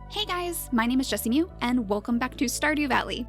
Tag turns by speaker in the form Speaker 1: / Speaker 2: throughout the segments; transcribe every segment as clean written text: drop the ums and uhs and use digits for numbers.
Speaker 1: Hey guys, my name is JessiMew, and welcome back to Stardew Valley.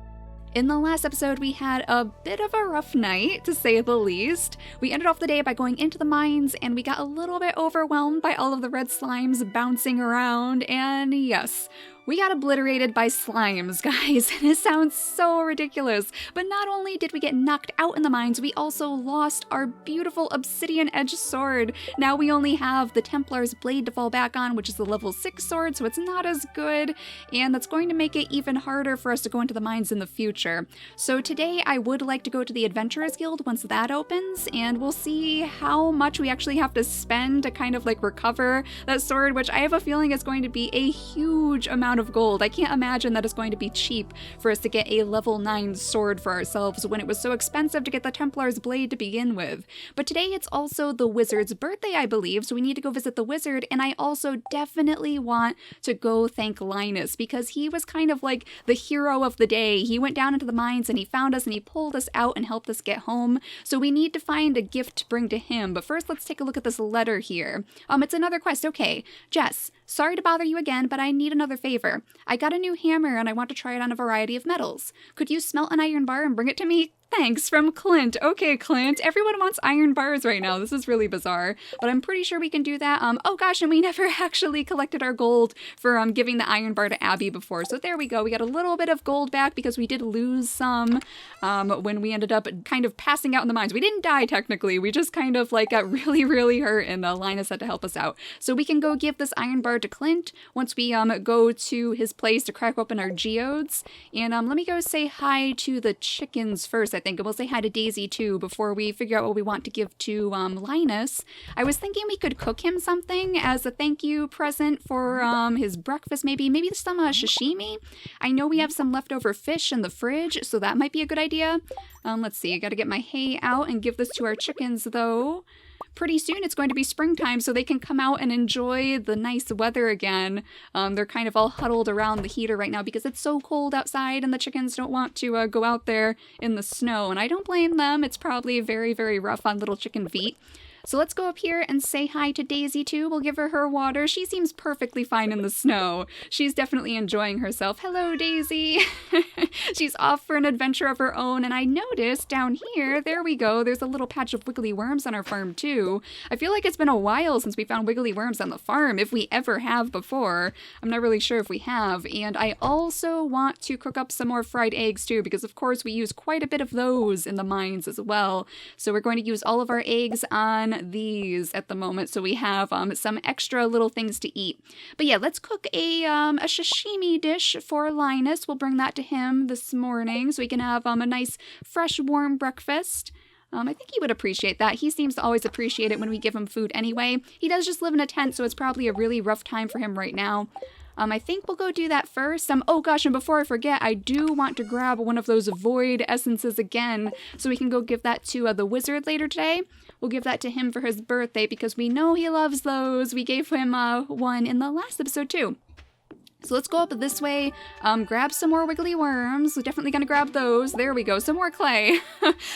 Speaker 1: In the last episode, we had a bit of a rough night, to say the least. We ended off the day by going into the mines, and we got a little bit overwhelmed by all of the red slimes bouncing around, and yes, we got obliterated by slimes, guys, and it sounds so ridiculous. But not only did we get knocked out in the mines, we also lost our beautiful obsidian edge sword. Now we only have the Templar's blade to fall back on, which is the level 6 sword, so it's not as good, and that's going to make it even harder for us to go into the mines in the future. So today I would like to go to the Adventurers Guild once that opens, and we'll see how much we actually have to spend to kind of like recover that sword, which I have a feeling is going to be a huge amount of gold. I can't imagine that it's going to be cheap for us to get a level 9 sword for ourselves when it was so expensive to get the Templar's blade to begin with. But today it's also the wizard's birthday, I believe, so we need to go visit the wizard, and I also definitely want to go thank Linus because he was kind of like the hero of the day. He went down into the mines and he found us and he pulled us out and helped us get home. So we need to find a gift to bring to him. But first, let's take a look at this letter here. It's another quest. Okay, Jess, sorry to bother you again, but I need another favor. I got a new hammer and I want to try it on a variety of metals. Could you smelt an iron bar and bring it to me? Thanks, from Clint. Okay, Clint. Everyone wants iron bars right now. This is really bizarre, but I'm pretty sure we can do that. Oh gosh, and we never actually collected our gold for giving the iron bar to Abby before. So there we go. We got a little bit of gold back because we did lose some when we ended up kind of passing out in the mines. We didn't die technically. We just kind of like got really, really hurt, and Linus had to help us out. So we can go give this iron bar to Clint once we go to his place to crack open our geodes. And let me go say hi to the chickens first, I think, and we'll say hi to Daisy too before we figure out what we want to give to Linus. I was thinking we could cook him something as a thank you present for his breakfast, maybe some sashimi. I know we have some leftover fish in the fridge, so that might be a good idea. Let's see, I gotta get my hay out and give this to our chickens though. Pretty soon it's going to be springtime, so they can come out and enjoy the nice weather again. They're kind of all huddled around the heater right now because it's so cold outside and the chickens don't want to go out there in the snow. And I don't blame them. It's probably very, very rough on little chicken feet. So let's go up here and say hi to Daisy too. We'll give her water. She seems perfectly fine in the snow. She's definitely enjoying herself. Hello, Daisy. She's off for an adventure of her own. And I noticed down here, there we go, there's a little patch of wiggly worms on our farm too. I feel like it's been a while since we found wiggly worms on the farm, if we ever have before. I'm not really sure if we have. And I also want to cook up some more fried eggs too, because of course we use quite a bit of those in the mines as well. So we're going to use all of our eggs on these at the moment, so we have some extra little things to eat. But yeah, let's cook a sashimi dish for Linus. We'll bring that to him this morning so we can have a nice fresh warm breakfast. I think he would appreciate that. He seems to always appreciate it when we give him food anyway. He does just live in a tent, so it's probably a really rough time for him right now. I think we'll go do that first. Oh gosh, and before I forget, I do want to grab one of those void essences again, so we can go give that to the wizard later today. We'll give that to him for his birthday because we know he loves those. We gave him one in the last episode too. So let's go up this way, grab some more wiggly worms. We're definitely gonna grab those. There we go, some more clay.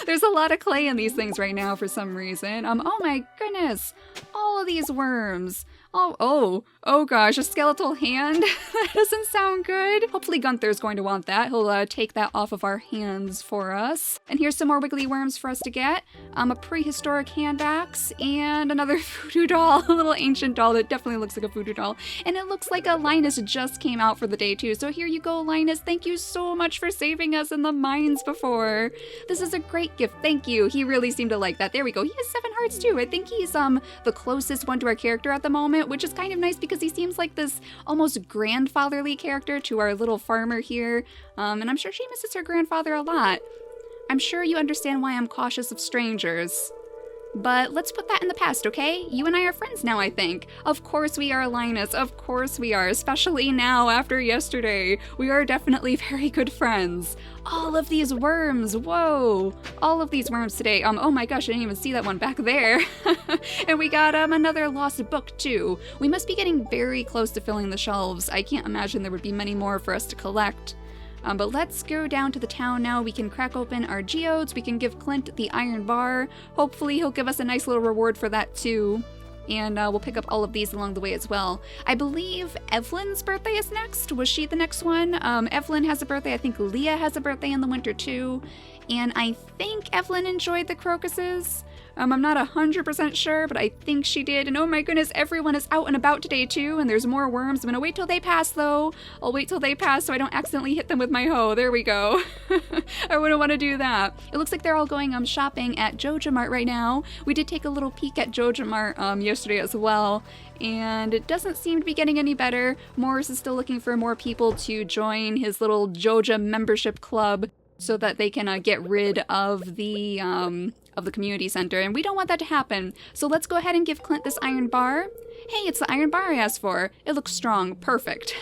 Speaker 1: There's a lot of clay in these things right now for some reason. Oh my goodness, all of these worms. Oh gosh, a skeletal hand? That doesn't sound good. Hopefully Gunther's going to want that. He'll take that off of our hands for us. And here's some more wiggly worms for us to get. A prehistoric hand axe and another voodoo doll, a little ancient doll that definitely looks like a voodoo doll. And it looks like a Linus just came out for the day too. So here you go, Linus. Thank you so much for saving us in the mines before. This is a great gift. Thank you. He really seemed to like that. There we go. He has 7 hearts too. I think he's the closest one to our character at the moment, which is kind of nice because he seems like this almost grandfatherly character to our little farmer here. And I'm sure she misses her grandfather a lot. I'm sure you understand why I'm cautious of strangers. But let's put that in the past, okay? You and I are friends now, I think. Of course we are, Linus. Of course we are, especially now after yesterday. We are definitely very good friends. All of these worms, whoa. All of these worms today. Oh my gosh, I didn't even see that one back there. And we got another lost book too. We must be getting very close to filling the shelves. I can't imagine there would be many more for us to collect. But let's go down to the town now. We can crack open our geodes. We can give Clint the iron bar. Hopefully he'll give us a nice little reward for that too. And we'll pick up all of these along the way as well. I believe Evelyn's birthday is next. Was she the next one? Evelyn has a birthday. I think Leah has a birthday in the winter too. And I think Evelyn enjoyed the crocuses. I'm not 100% sure, but I think she did. And oh my goodness, everyone is out and about today too, and there's more worms. I'm gonna wait till they pass though. I'll wait till they pass so I don't accidentally hit them with my hoe. There we go. I wouldn't want to do that. It looks like they're all going shopping at Joja Mart right now. We did take a little peek at Joja Mart yesterday as well, and it doesn't seem to be getting any better. Morris is still looking for more people to join his little Joja membership club so that they can get rid of the community center, and we don't want that to happen. So let's go ahead and give Clint this iron bar. Hey, it's the iron bar I asked for. It looks strong. Perfect.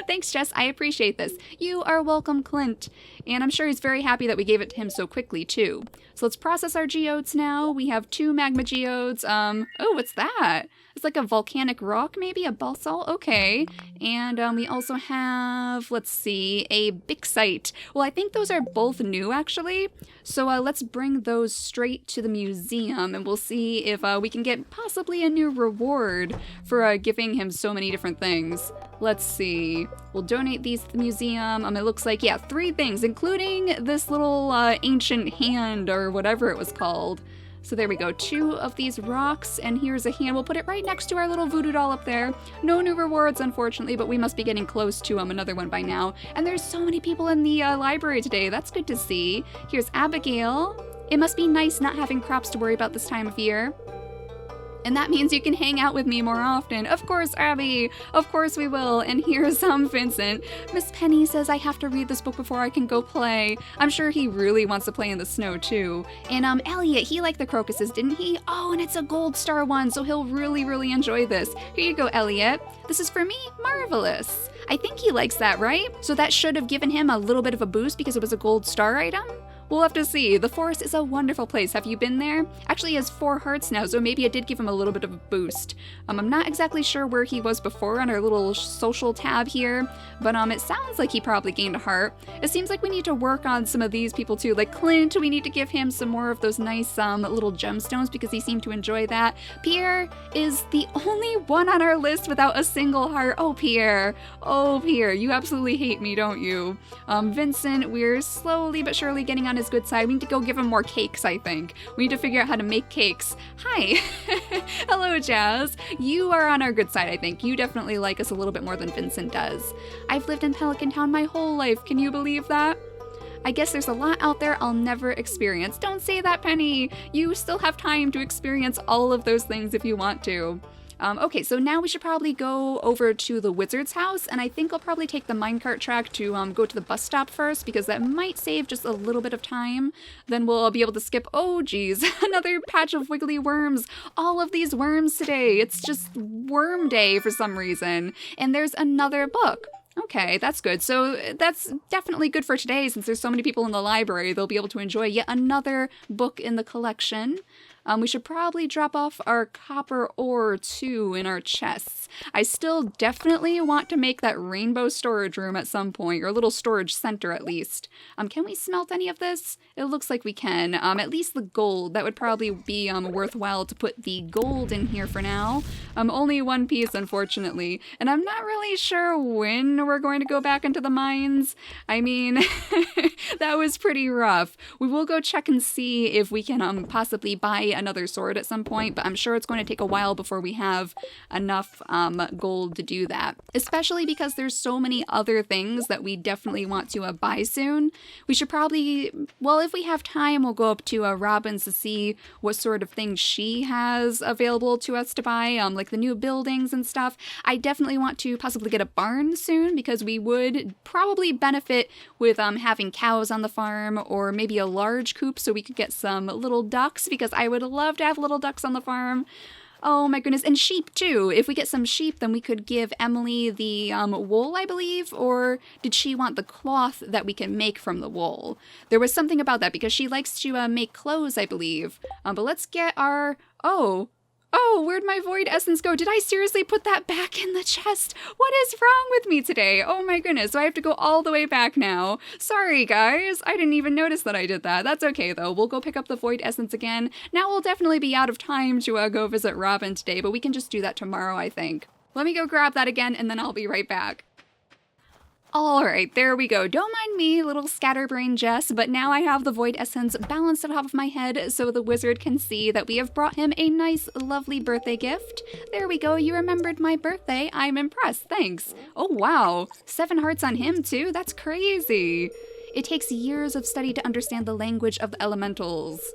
Speaker 1: Thanks, Jess. I appreciate this. You are welcome, Clint. And I'm sure he's very happy that we gave it to him so quickly, too. So let's process our geodes now. We have 2 magma geodes. Oh, what's that? It's like a volcanic rock, maybe? A basalt? Okay. And we also have, let's see, a bixite. Well, I think those are both new, actually. So let's bring those straight to the museum, and we'll see if we can get possibly a new reward for giving him so many different things. Let's see. We'll donate these to the museum. It looks like, yeah, 3 things, including this little ancient hand or whatever it was called. So there we go, 2 of these rocks, and here's a hand. We'll put it right next to our little voodoo doll up there. No new rewards, unfortunately, but we must be getting close to another one by now. And there's so many people in the library today. That's good to see. Here's Abigail. It must be nice not having crops to worry about this time of year. And that means you can hang out with me more often. Of course, Abby. Of course we will. And here's Vincent. Miss Penny says I have to read this book before I can go play. I'm sure he really wants to play in the snow too. And Elliot, he liked the crocuses, didn't he? Oh, and it's a gold star one, so he'll really enjoy this. Here you go, Elliot. This is for me? Marvelous. I think he likes that, right? So that should have given him a little bit of a boost because it was a gold star item? We'll have to see. The forest is a wonderful place. Have you been there? Actually, he has 4 hearts now, so maybe it did give him a little bit of a boost. I'm not exactly sure where he was before on our little social tab here, but it sounds like he probably gained a heart. It seems like we need to work on some of these people too. Like Clint, we need to give him some more of those nice little gemstones because he seemed to enjoy that. Pierre is the only one on our list without a single heart. Oh, Pierre. Oh, Pierre. You absolutely hate me, don't you? Vincent, we're slowly but surely getting on his good side. We need to go give him more cakes, I think. We need to figure out how to make cakes. Hi. Hello, Jazz. You are on our good side, I think. You definitely like us a little bit more than Vincent does. I've lived in Pelican Town my whole life. Can you believe that? I guess there's a lot out there I'll never experience. Don't say that, Penny. You still have time to experience all of those things if you want to. Okay, so now we should probably go over to the wizard's house, and I think I'll probably take the minecart track to go to the bus stop first, because that might save just a little bit of time. Then we'll be able to skip, oh geez, another patch of wiggly worms. All of these worms today. It's just worm day for some reason. And there's another book. Okay, that's good. So that's definitely good for today, since there's so many people in the library. They'll be able to enjoy yet another book in the collection. We should probably drop off our copper ore, too, in our chests. I still definitely want to make that rainbow storage room at some point, or a little storage center at least. Can we smelt any of this? It looks like we can. At least the gold. That would probably be worthwhile to put the gold in here for now. Only 1 piece, unfortunately. And I'm not really sure when we're going to go back into the mines. I mean, that was pretty rough. We will go check and see if we can possibly buy another sword at some point, but I'm sure it's going to take a while before we have enough gold to do that. Especially because there's so many other things that we definitely want to buy soon. We should probably, well, if we have time, we'll go up to Robin's to see what sort of things she has available to us to buy, like the new buildings and stuff. I definitely want to possibly get a barn soon, because we would probably benefit with having cows on the farm, or maybe a large coop so we could get some little ducks, because I would love to have little ducks on the farm. Oh my goodness, and sheep too. If we get some sheep, then we could give Emily the wool, I believe, or did she want the cloth that we can make from the wool? There was something about that, because she likes to make clothes, I believe. But let's get our, oh, Oh, where'd my void essence go? Did I seriously put that back in the chest? What is wrong with me today? Oh my goodness, so I have to go all the way back now. Sorry, guys. I didn't even notice that I did that. That's okay, though. We'll go pick up the void essence again. Now we'll definitely be out of time to go visit Robin today, but we can just do that tomorrow, I think. Let me go grab that again, and then I'll be right back. Alright, there we go. Don't mind me, little scatterbrain Jess, but now I have the void essence balanced on top of my head so the wizard can see that we have brought him a nice, lovely birthday gift. There we go, you remembered my birthday. I'm impressed, thanks. Oh wow, 7 hearts on him too? That's crazy. It takes years of study to understand the language of the elementals.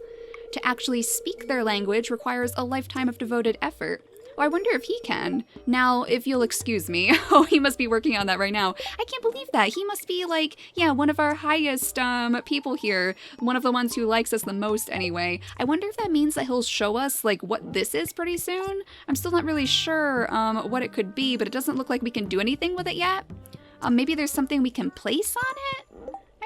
Speaker 1: To actually speak their language requires a lifetime of devoted effort. Oh, I wonder if he can. Now, if you'll excuse me. Oh, he must be working on that right now. I can't believe that. He must be like, yeah, one of our highest people here. One of the ones who likes us the most anyway. I wonder if that means that he'll show us like what this is pretty soon. I'm still not really sure what it could be, but it doesn't look like we can do anything with it yet. Maybe there's something we can place on it?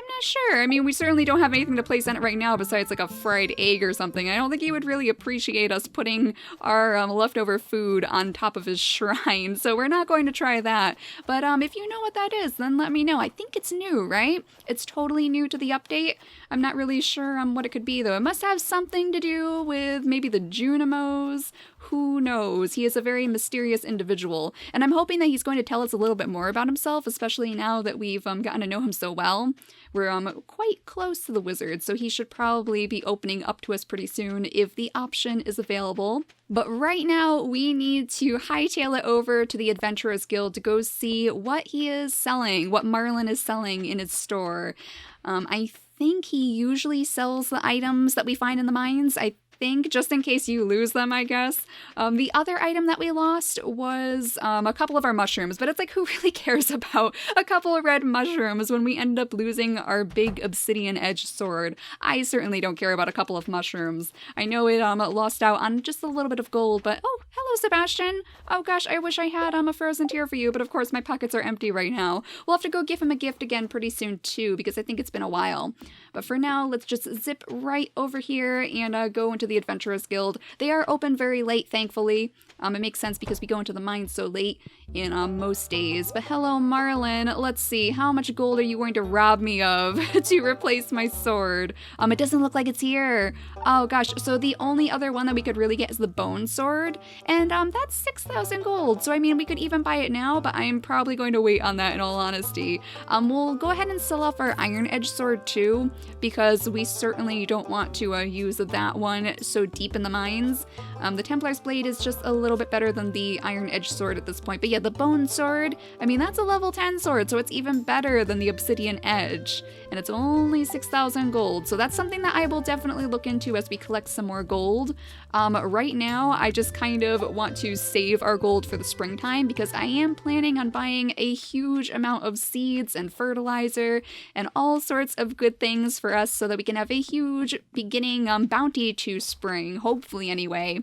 Speaker 1: Not sure. I mean, we certainly don't have anything to place on it right now besides like a fried egg or something. I don't think he would really appreciate us putting our leftover food on top of his shrine, so we're not going to try that. But if you know what that is, then let me know. I think it's new, right? It's totally new to the update. I'm not really sure what it could be, though. It must have something to do with maybe the Junimos. Who knows? He is a very mysterious individual, and I'm hoping that he's going to tell us a little bit more about himself, especially now that we've gotten to know him so well. We're quite close to the wizard, so he should probably be opening up to us pretty soon if the option is available. But right now, we need to hightail it over to the Adventurers Guild to go see what he is selling, what Marlin is selling in his store. I think he usually sells the items that we find in the mines. I think, just in case you lose them, I guess. The other item that we lost was a couple of our mushrooms, but it's like, who really cares about a couple of red mushrooms when we end up losing our big obsidian edged sword? I certainly don't care about a couple of mushrooms. I know it lost out on just a little bit of gold, but oh, hello, Sebastian. Oh gosh, I wish I had a frozen tear for you, but of course my pockets are empty right now. We'll have to go give him a gift again pretty soon too, because I think it's been a while. But for now, let's just zip right over here and go into the Adventurers Guild. They are open very late, thankfully. It makes sense because we go into the mines so late in most days. But hello, Marlin. Let's see. How much gold are you going to rob me of to replace my sword? It doesn't look like it's here. Oh gosh. So the only other one that we could really get is the bone sword. And that's 6,000 gold. So I mean, we could even buy it now, but I'm probably going to wait on that in all honesty. We'll go ahead and sell off our iron edge sword too, because we certainly don't want to use that one so deep in the mines. The Templar's blade is just a little bit better than the iron edge sword at this point. But yeah, the bone sword, I mean, that's a level 10 sword, so it's even better than the obsidian edge. And it's only 6,000 gold. So that's something that I will definitely look into as we collect some more gold. Right now, I just kind of want to save our gold for the springtime because I am planning on buying a huge amount of seeds and fertilizer and all sorts of good things for us so that we can have a huge beginning bounty to spring, hopefully anyway.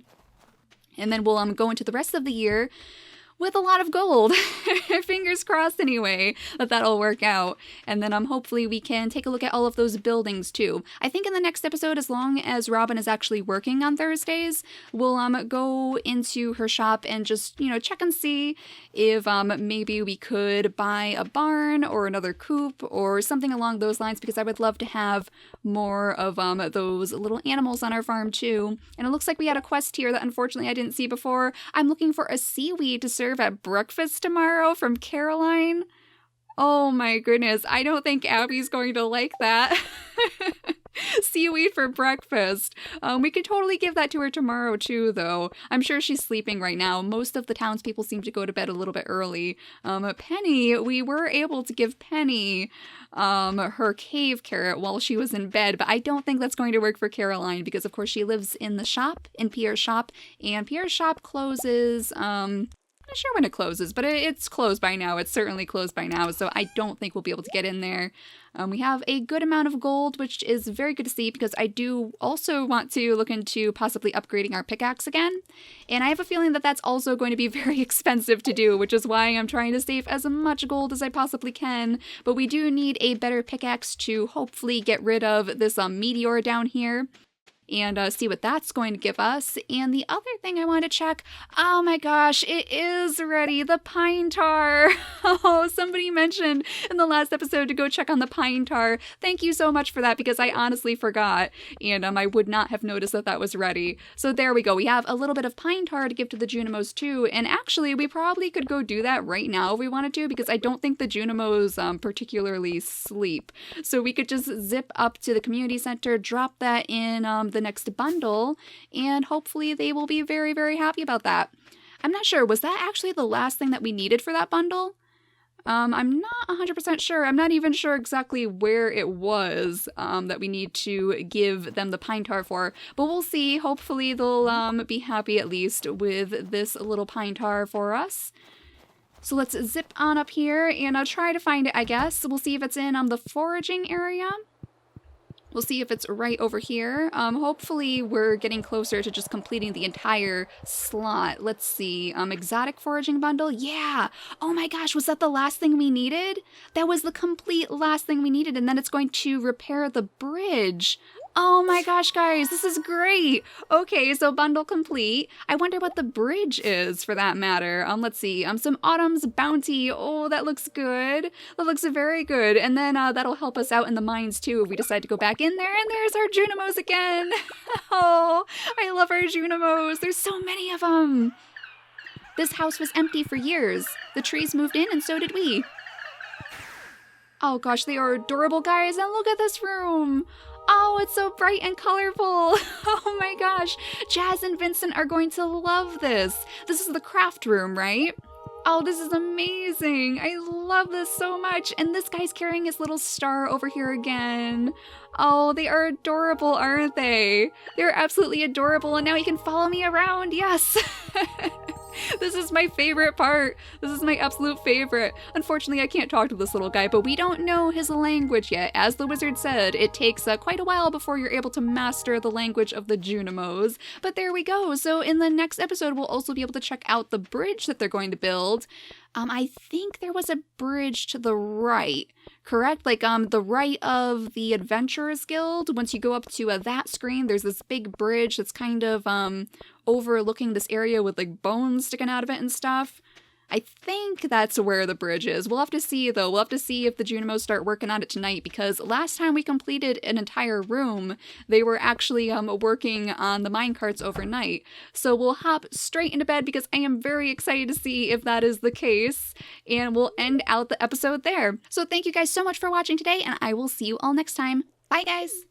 Speaker 1: And then we'll go into the rest of the year with a lot of gold. Fingers crossed anyway that that'll work out. And then hopefully we can take a look at all of those buildings too. I think in the next episode, as long as Robin is actually working on Thursdays, we'll go into her shop and just, check and see if maybe we could buy a barn or another coop or something along those lines, because I would love to have more of those little animals on our farm too. And it looks like we had a quest here that unfortunately I didn't see before. I'm looking for a seaweed to serve at breakfast tomorrow from Caroline. Oh my goodness, I don't think Abby's going to like that. Seaweed for breakfast. We could totally give that to her tomorrow too, though. I'm sure she's sleeping right now. Most of the townspeople seem to go to bed a little bit early. Penny, we were able to give Penny her cave carrot while she was in bed, but I don't think that's going to work for Caroline because, of course, she lives in the shop, in Pierre's shop, and Pierre's shop closes, not sure when it closes, but it's closed by now. It's certainly closed by now, so I don't think we'll be able to get in there. We have a good amount of gold, which is very good to see because I do also want to look into possibly upgrading our pickaxe again. And I have a feeling that that's also going to be very expensive to do, which is why I'm trying to save as much gold as I possibly can. But we do need a better pickaxe to hopefully get rid of this meteor down here. and see what that's going to give us. And the other thing I wanted to check, oh my gosh, it is ready, the pine tar. Oh, somebody mentioned in the last episode to go check on the pine tar. Thank you so much for that, because I honestly forgot, and I would not have noticed that that was ready. So there we go. We have a little bit of pine tar to give to the Junimos too, and actually we probably could go do that right now if we wanted to, because I don't think the Junimos particularly sleep. So we could just zip up to the community center, drop that in the next bundle, and hopefully they will be very, very happy about that. I'm not sure, was that actually the last thing that we needed for that bundle? I'm not 100% sure. I'm not even sure exactly where it was that we need to give them the pine tar for, but we'll see. Hopefully they'll be happy at least with this little pine tar for us. So let's zip on up here, and I'll try to find it, I guess. We'll see if it's in the foraging area. We'll see if it's right over here. Hopefully we're getting closer to just completing the entire slot. Let's see. Exotic foraging bundle? Yeah! Oh my gosh, was that the last thing we needed? That was the complete last thing we needed, and then it's going to repair the bridge. Oh my gosh, guys, this is great. Okay, so bundle complete. I wonder what the bridge is, for that matter. Let's see. Some Autumn's Bounty. Oh, that looks good. That looks very good. And then that'll help us out in the mines too if we decide to go back in there. And there's our Junimos again. Oh, I love our Junimos. There's so many of them. This house was empty for years. The trees moved in and so did we. Oh gosh, they are adorable, guys. And look at this room. Oh, it's so bright and colorful. Oh my gosh. Jazz and Vincent are going to love this. This is the craft room, right? Oh, this is amazing. I love this so much. And this guy's carrying his little star over here again. Oh, they are adorable, aren't they? They're absolutely adorable. And now he can follow me around. Yes. This is my favorite part. This is my absolute favorite. Unfortunately, I can't talk to this little guy, but we don't know his language yet. As the wizard said, it takes quite a while before you're able to master the language of the Junimos. But there we go. So in the next episode, we'll also be able to check out the bridge that they're going to build. I think there was a bridge to the right, correct? Like the right of the Adventurers Guild. Once you go up to that screen, there's this big bridge that's kind of overlooking this area with like bones sticking out of it and stuff. I think that's where the bridge is. We'll have to see, though. We'll have to see if the Junimos start working on it tonight, because last time we completed an entire room, they were actually working on the minecarts overnight. So we'll hop straight into bed, because I am very excited to see if that is the case, and we'll end out the episode there. So thank you guys so much for watching today, and I will see you all next time. Bye, guys!